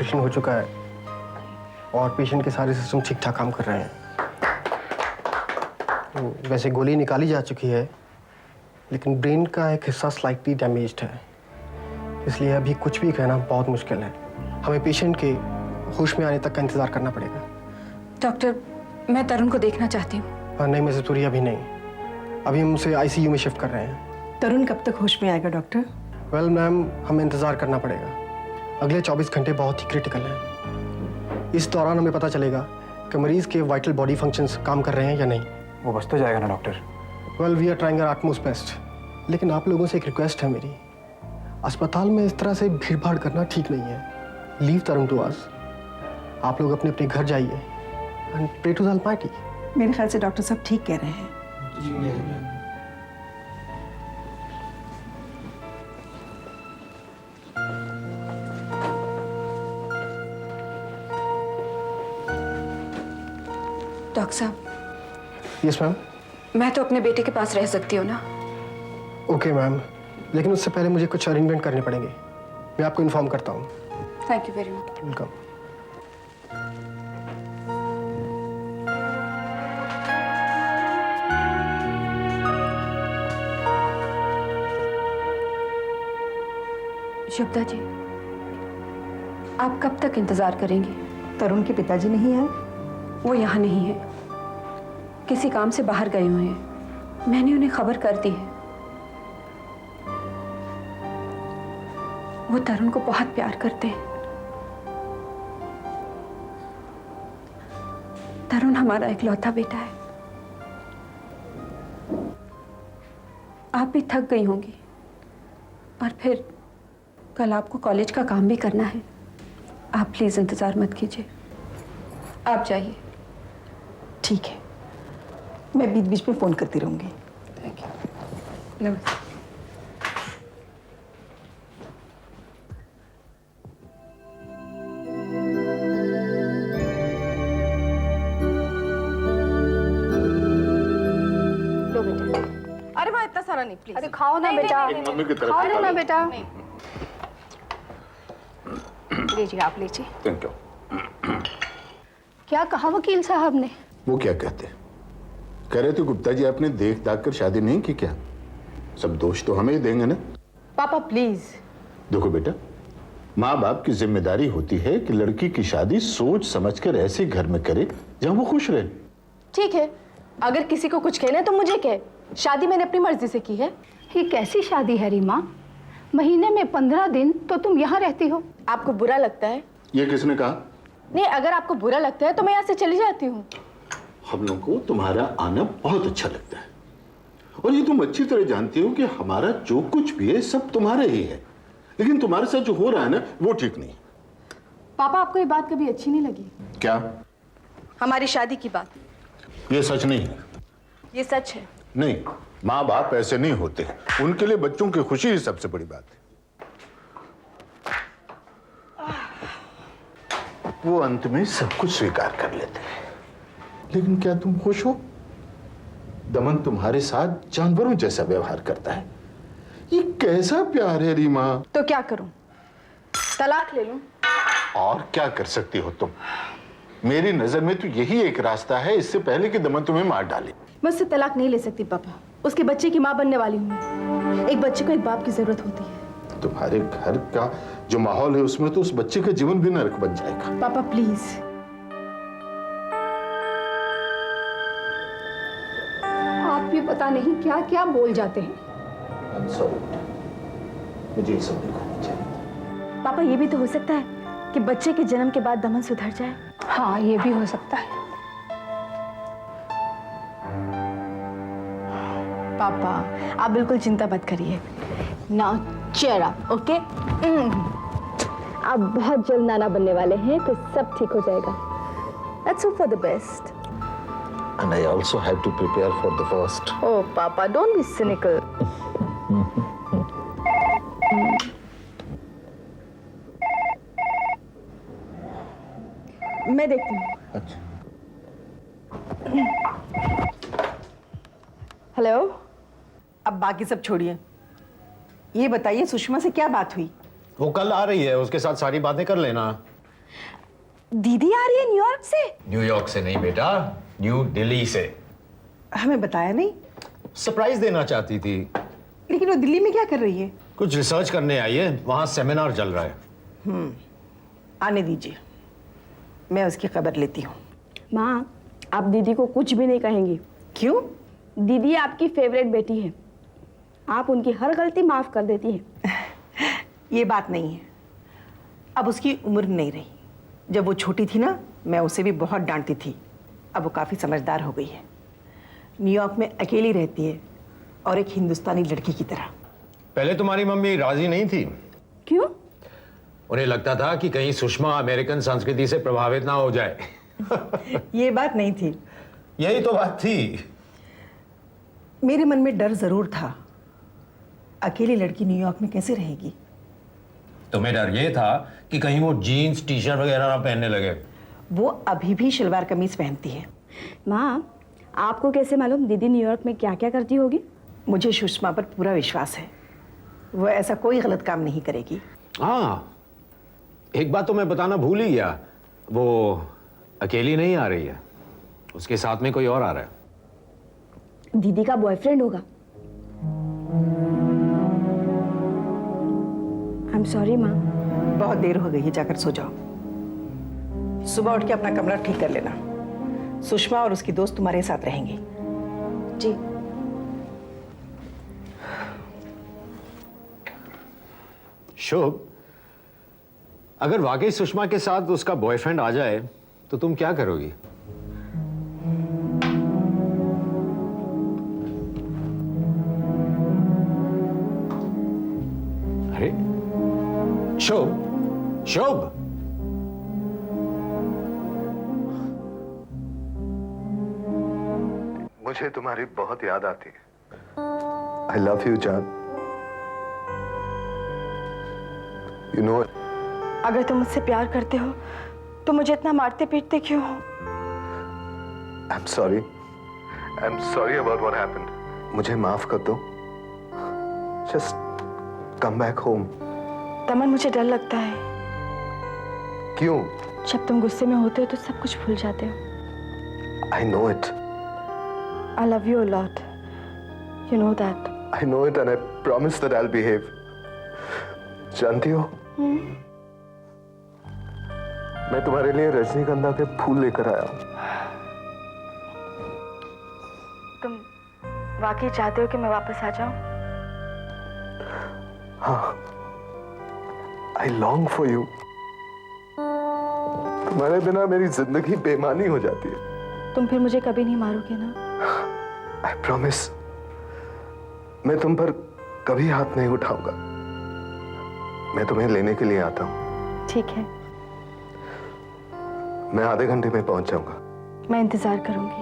Operation हो चुका है और पेशेंट के सारे सिस्टम ठीक ठाक काम कर रहे हैं। तो वैसे गोली निकाली जा चुकी है, लेकिन ब्रेन का एक हिस्सा स्लाइटली डैमेज्ड है, इसलिए अभी कुछ भी कहना बहुत मुश्किल है। हमें पेशेंट के होश में आने तक का इंतजार करना पड़ेगा। डॉक्टर, मैं तरुण को देखना चाहती हूँ। नहीं मिसेस पुरी, अभी नहीं। अभी हम उसे आईसीयू में शिफ्ट कर रहे हैं। तरुण कब तक होश में आएगा डॉक्टर? वेल मैम, हमें इंतजार करना पड़ेगा। अगले 24 घंटे बहुत ही क्रिटिकल हैं। इस दौरान हमें पता चलेगा कि मरीज के वाइटल बॉडी फंक्शंस काम कर रहे हैं या नहीं। वो बच तो जाएगा ना doctor? Well, we are trying our utmost best, लेकिन आप लोगों से एक रिक्वेस्ट है मेरी। अस्पताल में इस तरह से भीड़ भाड़ करना ठीक नहीं है। Leave Tarun to us. आप लोग अपने अपने घर जाइए and pray to the almighty. मेरे ख्याल से डॉक्टर साहब ठीक कह रहे हैं। डॉक्टर साहब, यस मैम। मैं तो अपने बेटे के पास रह सकती हूँ ना? ओके मैम, लेकिन उससे पहले मुझे कुछ अरेंजमेंट करने पड़ेंगे। मैं आपको इन्फॉर्म करता हूँ। Thank you very much. Welcome. Shubhada ji, आप कब तक इंतजार करेंगी? तरुण के पिताजी नहीं आए? वो यहाँ नहीं है, किसी काम से बाहर गए हुए हैं। मैंने उन्हें खबर कर दी है। वो तरुण को बहुत प्यार करते हैं। तरुण हमारा इकलौता बेटा है। आप भी थक गई होंगी और फिर कल आपको कॉलेज का काम भी करना है। आप प्लीज इंतजार मत कीजिए, आप जाइए। ठीक है, मैं बीच बीच में फोन करती रहूंगी। Thank you. नमस्ते। लो बेटा। अरे वहाँ इतना सारा नहीं, प्लीज। अरे खाओ ना बेटा, मम्मी की तरफ खाओ से ना खा लो। बेटा। लीजिए, आप लीजिए। Thank you. क्या कहा वकील साहब ने? वो क्या कहते हैं? कह रहे थे गुप्ता जी आपने देख दाख कर शादी नहीं की क्या? सब दोष तो हमें ही देंगे ना। पापा प्लीज। देखो बेटा, माँ बाप की जिम्मेदारी होती है कि लड़की की शादी सोच समझकर ऐसे घर में करे जहाँ वो खुश रहे। ठीक है, अगर किसी को कुछ कहना है तो मुझे कहे। शादी मैंने अपनी मर्जी से की है। ये कैसी शादी है रीमा? महीने में 15 दिन तो तुम यहाँ रहती हो। आपको बुरा लगता है? ये किसने कहा? नहीं, अगर आपको बुरा लगता है तो मैं यहाँ से चली जाती हूँ। हम लोग को तुम्हारा आना बहुत अच्छा लगता है और ये तुम अच्छी तरह जानती हो कि हमारा जो कुछ भी है सब तुम्हारे ही है, लेकिन तुम्हारे साथ जो हो रहा है ना वो ठीक नहीं। पापा, आपको ये बात कभी अच्छी नहीं लगी? क्या? हमारी शादी की बात। ये सच नहीं है। ये सच है। नहीं, माँ बाप ऐसे नहीं होते। उनके लिए बच्चों की खुशी ही सबसे बड़ी बात है। वो अंत में सब कुछ स्वीकार कर लेते हैं। लेकिन क्या तुम खुश हो? दमन तुम्हारे साथ जानवरों जैसा व्यवहार करता है। ये कैसा प्यार है रीमा? तो क्या करूं? तलाक ले लूं? और क्या कर सकती हो तुम? मेरी नजर में तो यही एक रास्ता है, इससे पहले कि दमन तुम्हें मार डाले। मैं उससे तलाक नहीं ले सकती पापा। उसके बच्चे की माँ बनने वाली हूँ मैं। एक बच्चे को एक बाप की जरूरत होती है। तुम्हारे घर का जो माहौल है उसमें तो उस बच्चे का जीवन भी नरक बन जाएगा। पापा प्लीज। आप भी पता नहीं क्या क्या बोल जाते हैं। मुझे ये सब नहीं करना चाहिए। पापा, ये भी तो हो सकता है कि बच्चे के जन्म के बाद दमन सुधर जाए। हाँ, ये भी हो सकता है। पापा, आप बिल्कुल चिंता मत करिए। Now cheer up, okay? आप बहुत जल्द नाना बनने वाले हैं तो सब ठीक हो जाएगा। Let's hope for the best. And I also have to prepare for the worst. Oh, Papa, don't be cynical. मैं देखती हूँ। अच्छा। हेलो। अब बाकी सब छोड़िए, ये बताइए सुषमा से क्या बात हुई? वो कल आ रही है, उसके साथ सारी बातें कर लेना। दीदी आ रही है न्यूयॉर्क से? न्यूयॉर्क से नहीं बेटा, न्यू दिल्ली से। हमें बताया नहीं। सरप्राइज देना चाहती थी। लेकिन वो दिल्ली में क्या कर रही है? कुछ रिसर्च करने आई है, वहां सेमिनार चल रहा है। आने दीजिए, मैं उसकी खबर लेती हूँ। माँ, आप दीदी को कुछ भी नहीं कहेंगी। क्यों? दीदी आपकी फेवरेट बेटी है, आप उनकी हर गलती माफ कर देती हैं। ये बात नहीं है। अब उसकी उम्र नहीं रही। जब वो छोटी थी ना, मैं उसे भी बहुत डांटती थी। अब वो काफ़ी समझदार हो गई है। न्यूयॉर्क में अकेली रहती है और एक हिंदुस्तानी लड़की की तरह। पहले तुम्हारी मम्मी राजी नहीं थी। क्यों? उन्हें लगता था कि कहीं सुषमा अमेरिकन संस्कृति से प्रभावित ना हो जाए। ये बात नहीं थी। यही तो बात थी। मेरे मन में डर जरूर था, अकेली लड़की न्यूयॉर्क में कैसे रहेगी। तुम्हें डर ये था कि कहीं वो जीन्स टी शर्ट वगैरह ना पहनने लगे। वो अभी भी शलवार कमीज पहनती है। माँ, आपको कैसे मालूम दीदी न्यूयॉर्क में क्या क्या करती होगी? मुझे सुषमा पर पूरा विश्वास है, वो ऐसा कोई गलत काम नहीं करेगी। हाँ, एक बात तो मैं बताना भूल ही गया, वो अकेली नहीं आ रही है, उसके साथ में कोई और आ रहा है। दीदी का बॉयफ्रेंड होगा। आई एम सॉरी माँ। बहुत देर हो गई है, जाकर सो जाओ। सुबह उठ के अपना कमरा ठीक कर लेना। सुषमा और उसकी दोस्त तुम्हारे साथ रहेंगी। जी। शुभ, अगर वाकई सुषमा के साथ उसका बॉयफ्रेंड आ जाए तो तुम क्या करोगी? अरे शुभ, शुभ, मुझे तुम्हारी बहुत याद आती है। आई लव यू जान। यू नो, अगर तुम मुझसे प्यार करते हो तो मुझे इतना मारते पीटते क्यों हो? I am sorry. I am sorry about what happened. मुझे माफ कर दो। Just come back home. तमन, मुझे डर लगता है। क्यों? जब तुम गुस्से में होते हो तो सब कुछ भूल जाते हो। I know it. I love you a lot. You know that. I know it and I promise that I'll behave. जानती हो, मैं तुम्हारे लिए रजनीगंधा के फूल लेकर आया हूं। तुम वाकई चाहते हो कि मैं वापस आ जाऊं? हाँ, I long for you. तुम्हारे बिना मेरी जिंदगी बेमानी हो जाती है। तुम फिर मुझे कभी नहीं मारोगे ना? I promise, मैं तुम पर कभी हाथ नहीं उठाऊंगा। मैं तुम्हें लेने के लिए आता हूं। ठीक है, मैं आधे घंटे में पहुंच जाऊंगा। मैं इंतजार करूंगी।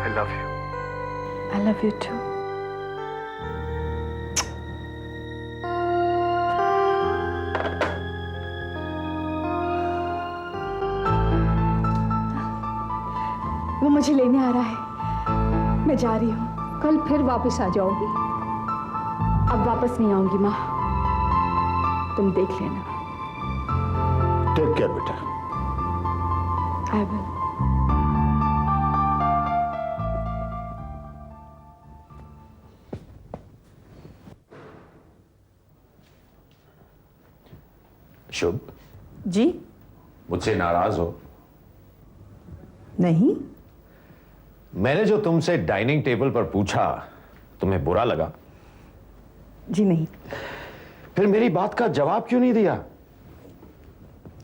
I love you. I love you too. वो मुझे लेने आ रहा है, मैं जा रही हूँ। कल फिर वापस आ जाओगी? अब वापस नहीं आऊंगी माँ, तुम देख लेना। टेक केयर बेटा। I will. शुभ, जी? मुझसे नाराज हो? नहीं। मैंने जो तुमसे डाइनिंग टेबल पर पूछा, तुम्हें बुरा लगा? जी नहीं। फिर मेरी बात का जवाब क्यों नहीं दिया?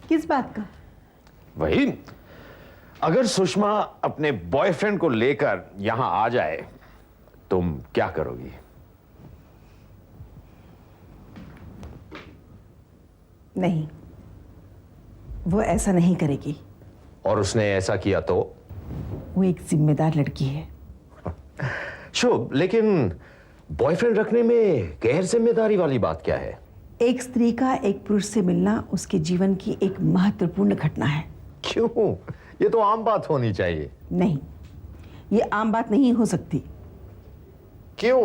किस बात का? वही, अगर सुषमा अपने बॉयफ्रेंड को लेकर यहां आ जाए, तुम क्या करोगी? नहीं, वो ऐसा नहीं करेगी। और उसने ऐसा किया तो? वो एक जिम्मेदार लड़की है। शुभ, लेकिन बॉयफ्रेंड रखने में गैर जिम्मेदारी वाली बात क्या है? एक स्त्री का एक पुरुष से मिलना उसके जीवन की एक महत्वपूर्ण घटना है। क्यों? ये तो आम बात होनी चाहिए। नहीं, ये आम बात नहीं हो सकती। क्यों?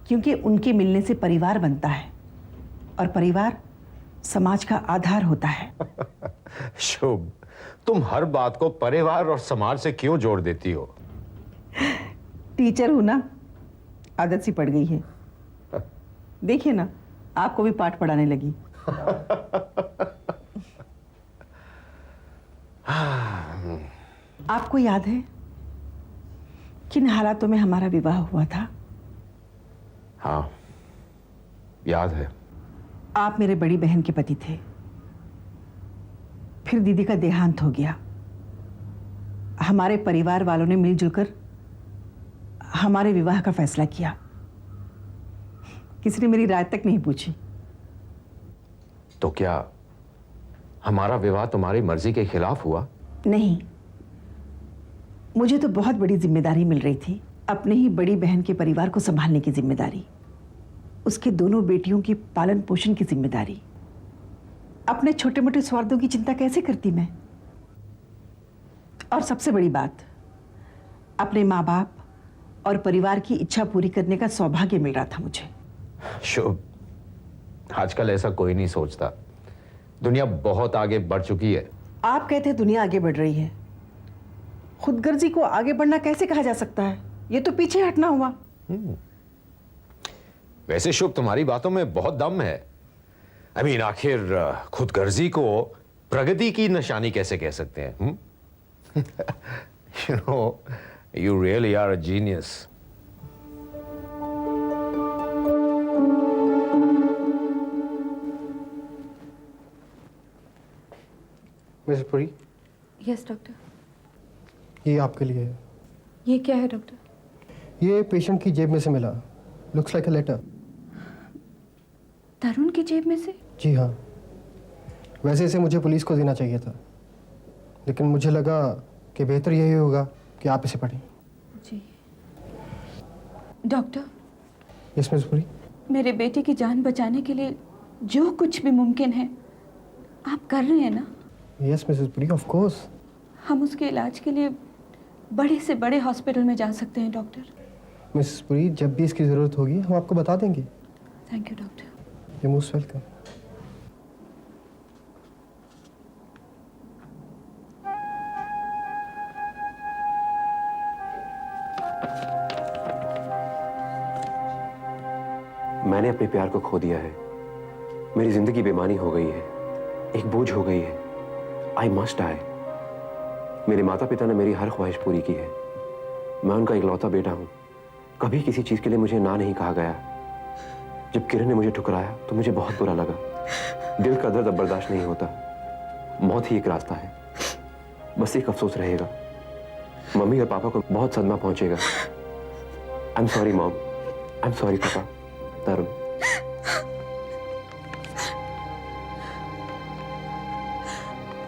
क्योंकि उनके मिलने से परिवार बनता है और परिवार समाज का आधार होता है। शुभ, तुम हर बात को परिवार और समाज से क्यों जोड़ देती हो? टीचर हूं ना, आदत सी पड़ गई है। देखिए ना, आपको भी पाठ पढ़ाने लगी। आपको याद है किन हालातों में हमारा विवाह हुआ था? हाँ, याद है। आप मेरे बड़ी बहन के पति थे, फिर दीदी का देहांत हो गया। हमारे परिवार वालों ने मिलजुल कर हमारे विवाह का फैसला किया। किसी ने मेरी राय तक नहीं पूछी। तो क्या हमारा विवाह तुम्हारी मर्जी के खिलाफ हुआ? नहीं, मुझे तो बहुत बड़ी जिम्मेदारी मिल रही थी, अपने ही बड़ी बहन के परिवार को संभालने की जिम्मेदारी, उसके दोनों बेटियों की पालन पोषण की जिम्मेदारी। अपने छोटे मोटे स्वार्थों की चिंता कैसे करती मैं? और सबसे बड़ी बात, अपने माँ बाप और परिवार की इच्छा पूरी करने का सौभाग्य मिल रहा था मुझे। शुभ, आजकल ऐसा कोई नहीं सोचता। दुनिया बहुत आगे बढ़ चुकी है। आप कहते हैं दुनिया आगे बढ़ रही है, खुदगर्जी को आगे बढ़ना कैसे कहा जा सकता है? ये तो पीछे हटना हुआ। वैसे शुभ, तुम्हारी बातों में बहुत दम है। I mean, आखिर खुदगर्जी को प्रगति की निशानी कैसे कह सकते हैं? You know, you really are a genius. Mrs Puri, yes doctor. ये आपके लिए है। ये क्या है डॉक्टर? ये पेशेंट की जेब में से मिला। Looks like a letter. Tarun की जेब में से? जी हाँ। वैसे इसे मुझे पुलिस को देना चाहिए था, लेकिन मुझे लगा कि बेहतर यही होगा कि आप इसे पढ़ें। जी डॉक्टर। Yes Mrs Puri. मेरे बेटे की जान बचाने के लिए जो कुछ भी मुमकिन है आप कर रहे हैं ना? Yes Mrs Puri, of course. हम उसके इलाज के लिए बड़े से बड़े हॉस्पिटल में जा सकते हैं डॉक्टर। मिसेस पुरी, जब भी इसकी ज़रूरत होगी हम आपको बता देंगे। Thank you doctor. You most welcome. मैंने अपने प्यार को खो दिया है। मेरी जिंदगी बेमानी हो गई है, एक बोझ हो गई है। I must die. मेरे माता पिता ने मेरी हर ख्वाहिश पूरी की है। मैं उनका इकलौता बेटा हूं। कभी किसी चीज के लिए मुझे ना नहीं कहा गया। जब किरण ने मुझे ठुकराया तो मुझे बहुत बुरा लगा। दिल का दर्द अब बर्दाश्त नहीं होता। मौत ही एक रास्ता है। बस एक अफसोस रहेगा, मम्मी और पापा को बहुत सदमा पहुंचेगा। I am sorry mom, I am sorry पापा। तरुण,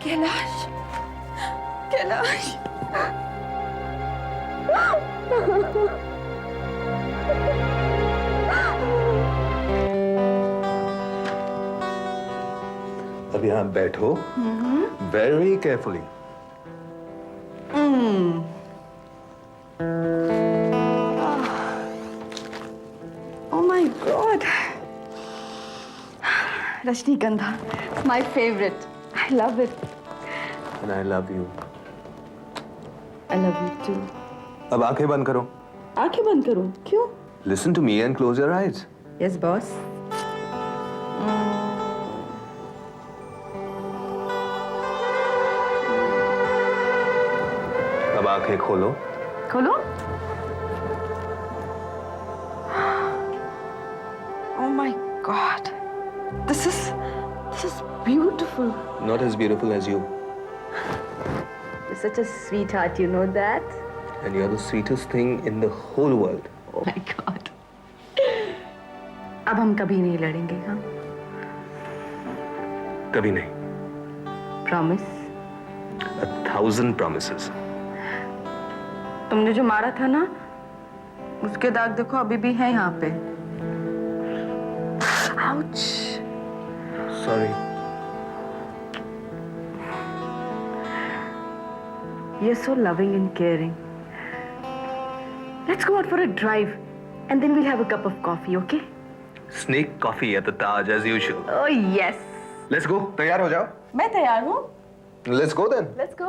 कैलाश, कैलाश। अब यहाँ बैठो, very carefully. Oh my God. Rajnikandha, my favorite. I love it. And I love you. I love you too. अब आंखें बंद करो। आंखें बंद करूं? क्यों? Listen to me and close your eyes. Yes, boss. अब आंखें खोलो। खोलो? Oh my God. This is beautiful. Not as beautiful as you. You're such a sweetheart, you know that? And you're the sweetest thing in the whole world. Oh my God. अब हम कभी नहीं लड़ेंगे, हाँ? कभी नहीं। Promise? 1,000 promises. तुमने जो मारा था ना, उसके दाग देखो अभी भी है यहाँ पे। Ouch. Sorry. You're so loving and caring. Let's go out for a drive, and then we'll have a cup of coffee, okay? Snake coffee at the Taj as usual. Oh yes. Let's go, तैयार हो जाओ। मैं तैयार हूँ। Let's go then. Let's go.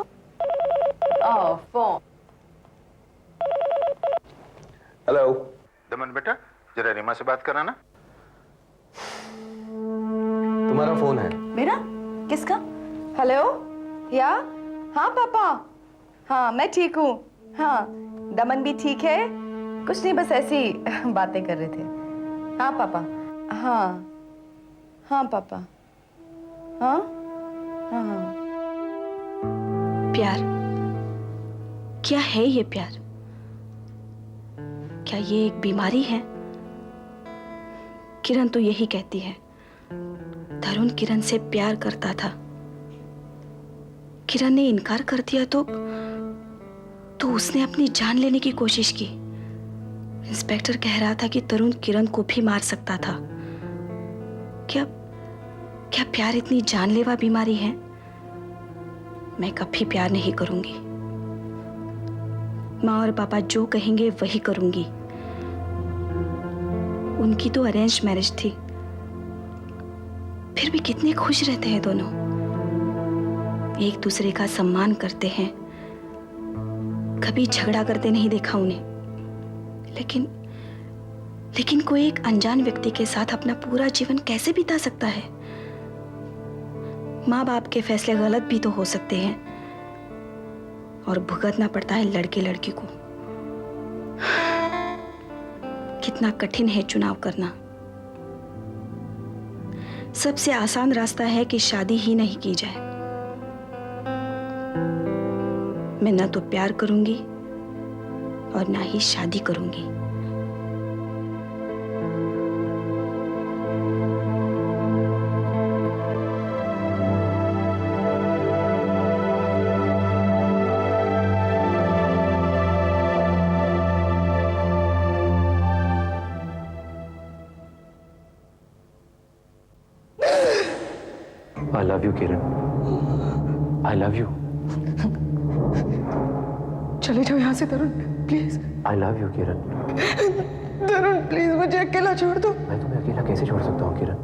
Oh phone. Hello Daman बेटा, जरा रीमा से बात कराना। तुम्हारा फोन है। मेरा? किसका? हेलो? या? हाँ पापा। हाँ मैं ठीक हूँ। हाँ दमन भी ठीक है। कुछ नहीं, बस ऐसी बातें कर रहे थे। हाँ पापा। हाँ हाँ पापा। हाँ हाँ हाँ। प्यार, क्या है ये प्यार? क्या ये एक बीमारी है? किरण तो यही कहती है। तरुण किरण से प्यार करता था, किरण ने इनकार कर दिया तो उसने अपनी जान लेने की कोशिश की। इंस्पेक्टर कह रहा था कि तरुण किरण को भी मार सकता था। क्या प्यार इतनी जानलेवा बीमारी है? मैं कभी प्यार नहीं करूंगी। माँ और पापा जो कहेंगे वही करूंगी। उनकी तो अरेंज मैरिज थी, फिर भी कितने खुश रहते हैं दोनों। एक दूसरे का सम्मान करते हैं, कभी झगड़ा करते नहीं देखा उन्हें। लेकिन कोई एक अनजान व्यक्ति के साथ अपना पूरा जीवन कैसे बिता सकता है? माँ बाप के फैसले गलत भी तो हो सकते हैं और भुगतना पड़ता है लड़के लड़की को। कितना कठिन है चुनाव करना। सबसे आसान रास्ता है कि शादी ही नहीं की जाए। मैं ना तो प्यार करूंगी और ना ही शादी करूंगी। I love you, Kiran. I love you. चले जाओ यहाँ से Tarun, please. I love you, Kiran. Tarun please मुझे अकेला छोड़ दो। मैं तुम्हें अकेला कैसे छोड़ सकता हूँ, किरण?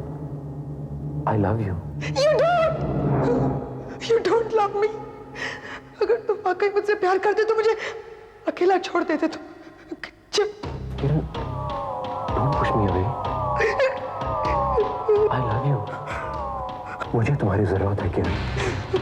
I love you. You don't love me. अगर तुम वाकई मुझसे प्यार करते तो मुझे अकेला छोड़ देते तो। किरण, don't push me away. I love you. मुझे तुम्हारी जरूरत है, किरण।